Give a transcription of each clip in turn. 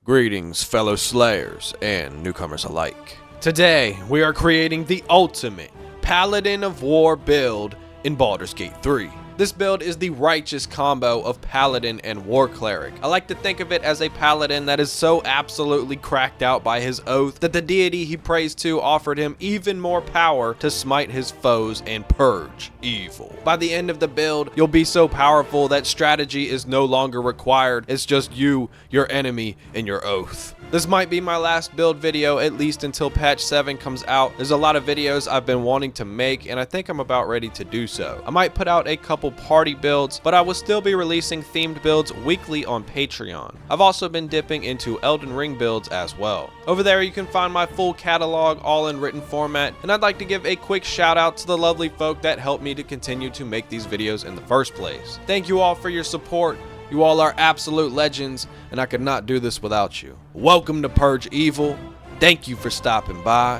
Greetings, fellow slayers and newcomers alike. Today, we are creating the ultimate Paladin of War build in Baldur's Gate 3. This build is the righteous combo of Paladin and War Cleric. I like to think of it as a Paladin that is so absolutely cracked out by his oath that the deity he prays to offered him even more power to smite his foes and purge evil. By the end of the build, you'll be so powerful that strategy is no longer required. It's just you, your enemy, and your oath. This might be my last build video, at least until patch 7 comes out. There's a lot of videos I've been wanting to make, and I think I'm about ready to do so. I might put out a couple party builds, but I will still be releasing themed builds weekly on Patreon. I've also been dipping into Elden Ring builds as well. Over there you can find my full catalog all in written format, and I'd like to give a quick shout out to the lovely folk that helped me to continue to make these videos in the first place. Thank you all for your support. You all are absolute legends, and I could not do this without you. Welcome to Purge Evil. Thank you for stopping by.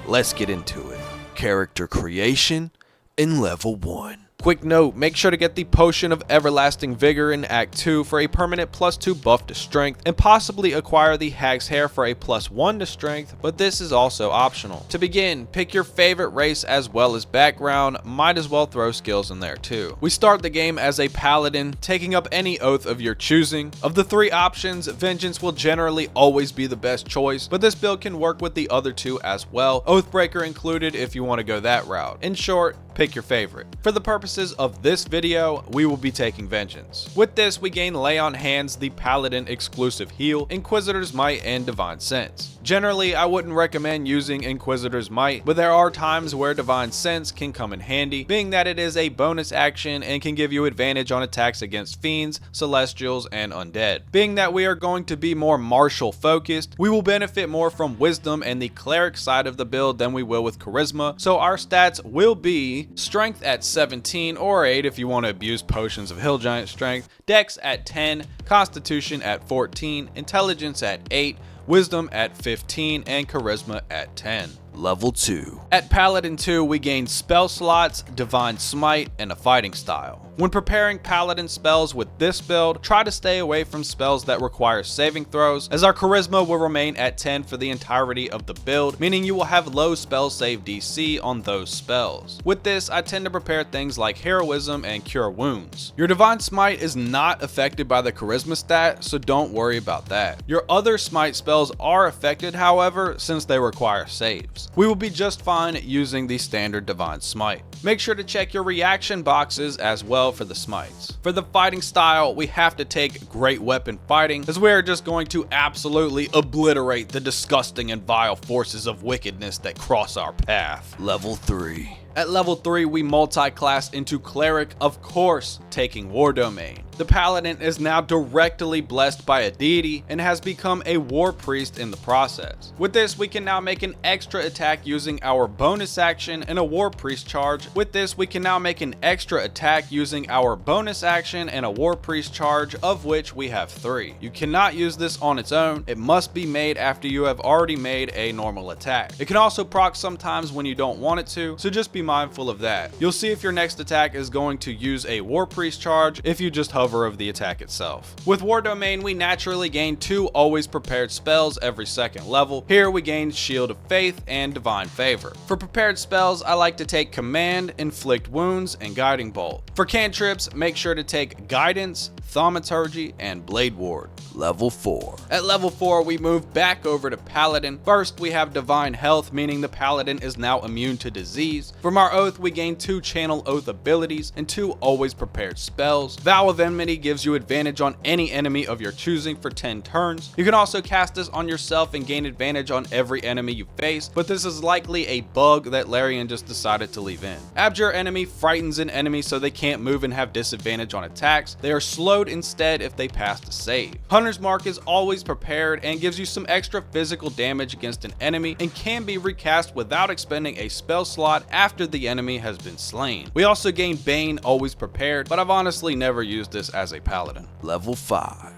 Let's get into it. Character creation in level 1. Quick note, make sure to get the Potion of Everlasting Vigor in Act 2 for a permanent +2 buff to strength, and possibly acquire the Hag's Hair for a +1 to strength, but this is also optional. To begin, pick your favorite race as well as background, might as well throw skills in there too. We start the game as a Paladin, taking up any oath of your choosing. Of the 3 options, Vengeance will generally always be the best choice, but this build can work with the other 2 as well, Oathbreaker included if you want to go that route. In short, pick your favorite. For the purposes of this video, we will be taking Vengeance. With this, we gain Lay on Hands, the Paladin exclusive heal, Inquisitor's Might, and Divine Sense. Generally, I wouldn't recommend using Inquisitor's Might, but there are times where Divine Sense can come in handy, being that it is a bonus action and can give you advantage on attacks against fiends, celestials, and undead. Being that we are going to be more martial focused, we will benefit more from wisdom and the cleric side of the build than we will with charisma, so our stats will be strength at 17 or 8 if you want to abuse potions of hill giant strength, dex at 10, constitution at 14, intelligence at 8, wisdom at 15, and charisma at 10. Level 2. At Paladin 2, we gain spell slots, divine smite, and a fighting style. When preparing Paladin spells with this build, try to stay away from spells that require saving throws, as our charisma will remain at 10 for the entirety of the build, meaning you will have low spell save DC on those spells. With this, I tend to prepare things like heroism and cure wounds. Your divine smite is not affected by the charisma stat, so don't worry about that. Your other smite spells are affected, however, since they require saves. We will be just fine using the standard divine smite. Make sure to check your reaction boxes as well for the smites. For the fighting style, we have to take great weapon fighting, as we are just going to absolutely obliterate the disgusting and vile forces of wickedness that cross our path. Level 3. At level 3, we multi-class into Cleric, of course, taking War Domain. The Paladin is now directly blessed by a deity and has become a War Priest in the process. With this, we can now make an extra attack using our bonus action and a War Priest charge. With this, we can now make an extra attack using our bonus action and a War Priest charge, of which we have 3. You cannot use this on its own. It must be made after you have already made a normal attack. It can also proc sometimes when you don't want it to, so just be mindful of that. You'll see if your next attack is going to use a War Priest charge if you just hover over the attack itself. With War Domain, we naturally gain 2 always prepared spells every second level. Here we gain Shield of Faith and Divine Favor. For prepared spells, I like to take Command, Inflict Wounds, and Guiding Bolt. For cantrips, make sure to take Guidance, Thaumaturgy, and Blade Ward. Level 4. At level 4, we move back over to Paladin. First, we have Divine Health, meaning the Paladin is now immune to disease. From our oath, we gain 2 Channel Oath abilities and 2 always prepared spells. Vow of Enmity gives you advantage on any enemy of your choosing for 10 turns. You can also cast this on yourself and gain advantage on every enemy you face, but this is likely a bug that Larian just decided to leave in. Abjure Enemy frightens an enemy so they can't move and have disadvantage on attacks. They are slowed instead if they pass a save. Hunter's Mark is always prepared and gives you some extra physical damage against an enemy and can be recast without expending a spell slot after the enemy has been slain. We also gain Bane always prepared, but I've honestly never used this as a Paladin. Level 5.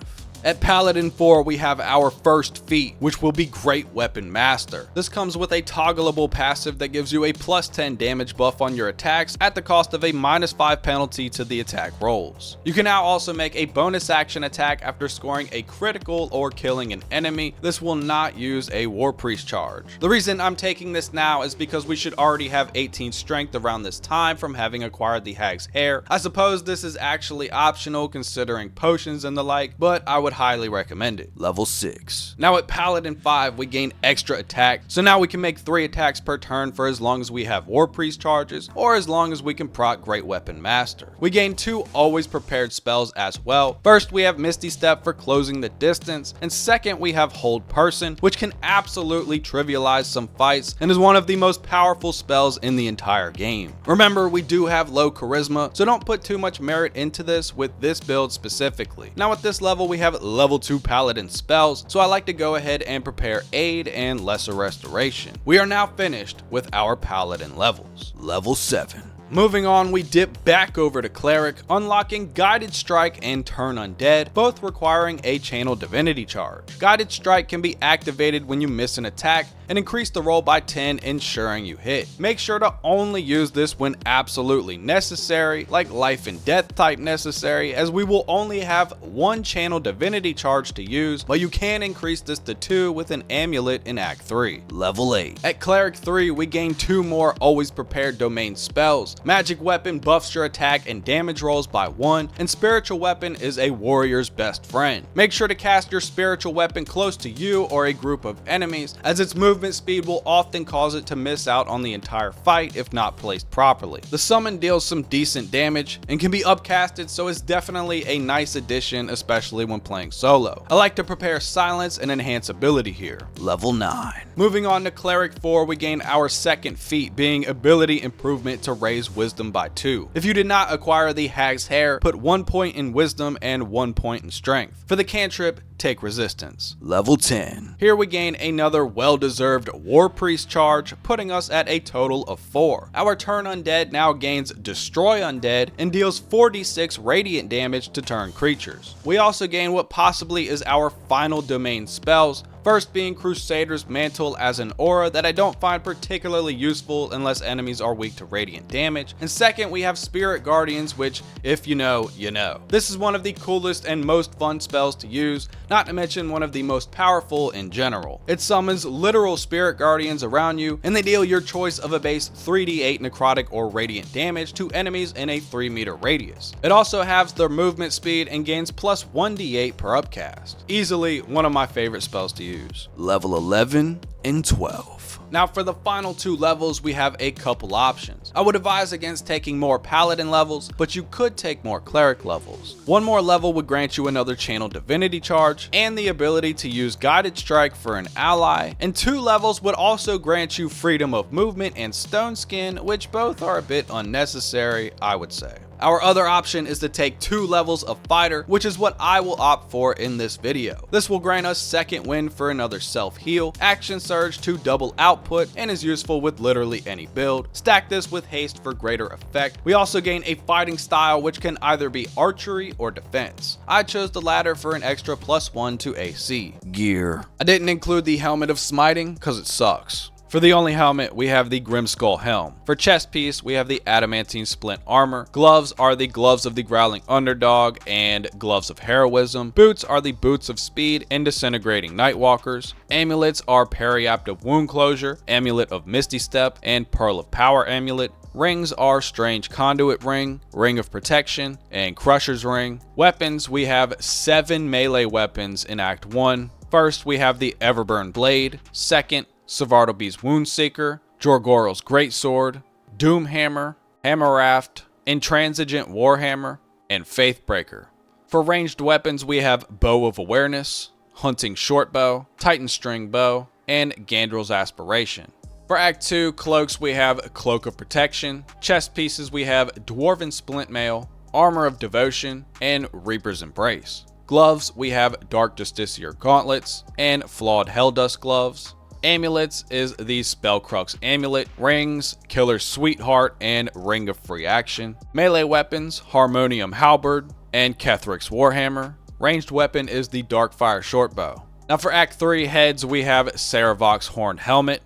At Paladin 4, we have our first feat, which will be Great Weapon Master. This comes with a toggleable passive that gives you a plus 10 damage buff on your attacks at the cost of a minus 5 penalty to the attack rolls. You can now also make a bonus action attack after scoring a critical or killing an enemy. This will not use a War Priest charge. The reason I'm taking this now is because we should already have 18 strength around this time from having acquired the Hag's Hair. I suppose this is actually optional considering potions and the like, but I would highly recommend it. Level 6. Now at Paladin 5, we gain extra attack, so now we can make 3 attacks per turn for as long as we have War Priest charges, or as long as we can proc Great Weapon Master. We gain 2 always prepared spells as well. First, we have Misty Step for closing the distance, and second, we have Hold Person, which can absolutely trivialize some fights and is one of the most powerful spells in the entire game. Remember, we do have low charisma, so don't put too much merit into this with this build specifically. Now at this level, we have level 2 Paladin spells, so I like to go ahead and prepare Aid and Lesser Restoration. We are now finished with our Paladin levels. Level 7. Moving on, we dip back over to Cleric, unlocking Guided Strike and Turn Undead, both requiring a Channel Divinity charge. Guided Strike can be activated when you miss an attack and increase the roll by 10, ensuring you hit. Make sure to only use this when absolutely necessary, like life and death type necessary, as we will only have 1 Channel Divinity charge to use, but you can increase this to 2 with an amulet in Act 3. Level 8. At Cleric 3, we gain 2 more always prepared domain spells. Magic Weapon buffs your attack and damage rolls by 1, and Spiritual Weapon is a warrior's best friend. Make sure to cast your Spiritual Weapon close to you or a group of enemies, as its movement speed will often cause it to miss out on the entire fight if not placed properly. The summon deals some decent damage and can be upcasted, so it's definitely a nice addition, especially when playing solo. I like to prepare Silence and enhance ability here. Level 9. Moving on to Cleric 4, we gain our second feat, being Ability Improvement to raise Wisdom by 2. If you did not acquire the Hag's Hair, put 1 point in Wisdom and 1 point in Strength. For the cantrip, take Resistance. Level 10. Here we gain another well-deserved War Priest charge, putting us at a total of 4. Our Turn Undead now gains Destroy Undead and deals 4d6 radiant damage to turn creatures. We also gain what possibly is our final domain spells, first being Crusader's Mantle as an aura that I don't find particularly useful unless enemies are weak to radiant damage, and second we have Spirit Guardians, which if you know, you know. This is one of the coolest and most fun spells to use, not to mention one of the most powerful in general. It summons literal Spirit Guardians around you, and they deal your choice of a base 3d8 necrotic or radiant damage to enemies in a 3-meter radius. It also halves their movement speed and gains plus 1d8 per upcast. Easily one of my favorite spells to use. Level 11 and 12. Now for the final 2 levels, we have a couple options. I would advise against taking more Paladin levels, but you could take more Cleric levels. 1 more level would grant you another Channel Divinity charge and the ability to use Guided Strike for an ally, and 2 levels would also grant you freedom of movement and Stone Skin, which both are a bit unnecessary, I would say. Our other option is to take 2 levels of Fighter, which is what I will opt for in this video. This will grant us second wind for another self-heal, action surge to double output, and is useful with literally any build. Stack this with haste for greater effect. We also gain a fighting style which can either be archery or defense. I chose the latter for an extra +1 to AC. Gear. I didn't include the Helmet of Smiting because it sucks. For the only helmet, we have the Grimskull Helm. For chest piece, we have the Adamantine Splint Armor. Gloves are the Gloves of the Growling Underdog and Gloves of Heroism. Boots are the Boots of Speed and Disintegrating Nightwalkers. Amulets are Periaptive Wound Closure, Amulet of Misty Step, and Pearl of Power Amulet. Rings are Strange Conduit Ring, Ring of Protection, and Crusher's Ring. Weapons, we have 7 melee weapons in Act 1. First, we have the Everburn Blade. Second, Savardobee's Woundseeker, Jorgoral's Greatsword, Doomhammer, Hammerraft, Intransigent Warhammer, and Faithbreaker. For ranged weapons, we have Bow of Awareness, Hunting Shortbow, Titan String Bow, and Gandrel's Aspiration. For Act 2 cloaks, we have Cloak of Protection. Chest pieces, we have Dwarven Splint Mail, Armor of Devotion, and Reaper's Embrace. Gloves, we have Dark Justiciar Gauntlets and Flawed Helldust Gloves. Amulets is the Spellcrux Amulet. Rings, Killer's Sweetheart, and Ring of Free Action. Melee weapons, Harmonium Halberd and Kethric's Warhammer. Ranged weapon is the Darkfire shortbow. Now for Act 3 heads, we have Saravok's horned helmet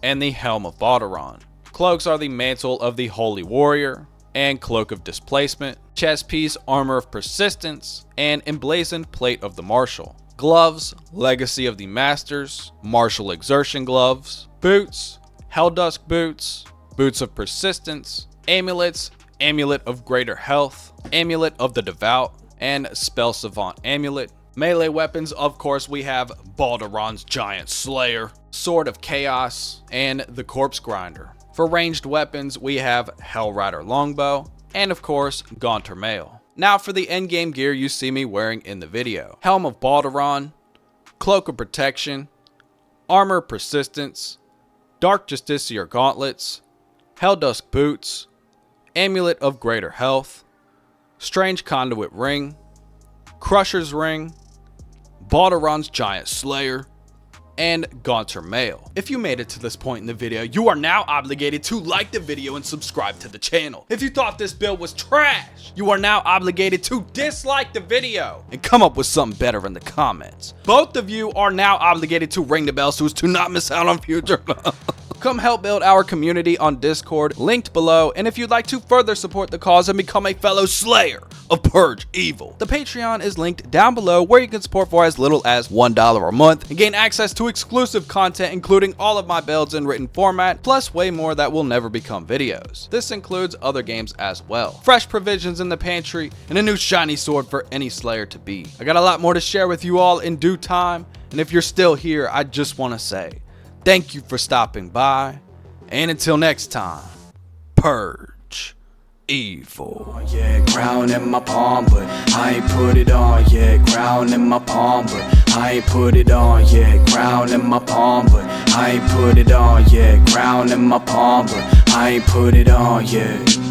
and the Helm of Baldur. Cloaks are the Mantle of the Holy Warrior and Cloak of Displacement. Chest piece, Armor of Persistence, and Emblazoned Plate of the Marshal. Gloves, Legacy of the Masters, Martial Exertion Gloves. Boots, Helldusk Boots, Boots of Persistence. Amulets, Amulet of Greater Health, Amulet of the Devout, and Spell Savant Amulet. Melee weapons, of course, we have Baldur's Giant Slayer, Sword of Chaos, and the Corpse Grinder. For ranged weapons, we have Hellrider Longbow, and of course, Gaunter Mail. Now for the endgame gear you see me wearing in the video. Helm of Baldur, Cloak of Protection, Armor of Persistence, Dark Justiciar Gauntlets, Helldusk Boots, Amulet of Greater Health, Strange Conduit Ring, Crusher's Ring, Baldur's Giant Slayer, and Gaunter Mail. If you made it to this point in the video, you are now obligated to like the video and subscribe to the channel. If you thought this build was trash, you are now obligated to dislike the video and come up with something better in the comments. Both of you are now obligated to ring the bell so as to not miss out on future Come help build our community on Discord, linked below, and if you'd like to further support the cause and become a fellow slayer of Purge Evil, the Patreon is linked down below where you can support for as little as $1 a month and gain access to exclusive content including all of my builds in written format, plus way more that will never become videos. This includes other games as well, fresh provisions in the pantry, and a new shiny sword for any slayer to be. I got a lot more to share with you all in due time, and if you're still here, I just want to say, thank you for stopping by, and until next time, Purge Evil. Yeah, crown in my palm, but I ain't put it on. Yeah, crown in my palm, but I ain't put it on. Yeah, crown in my palm, but I ain't put it on. Yeah, crown in my palm, but I ain't put it on. Yeah.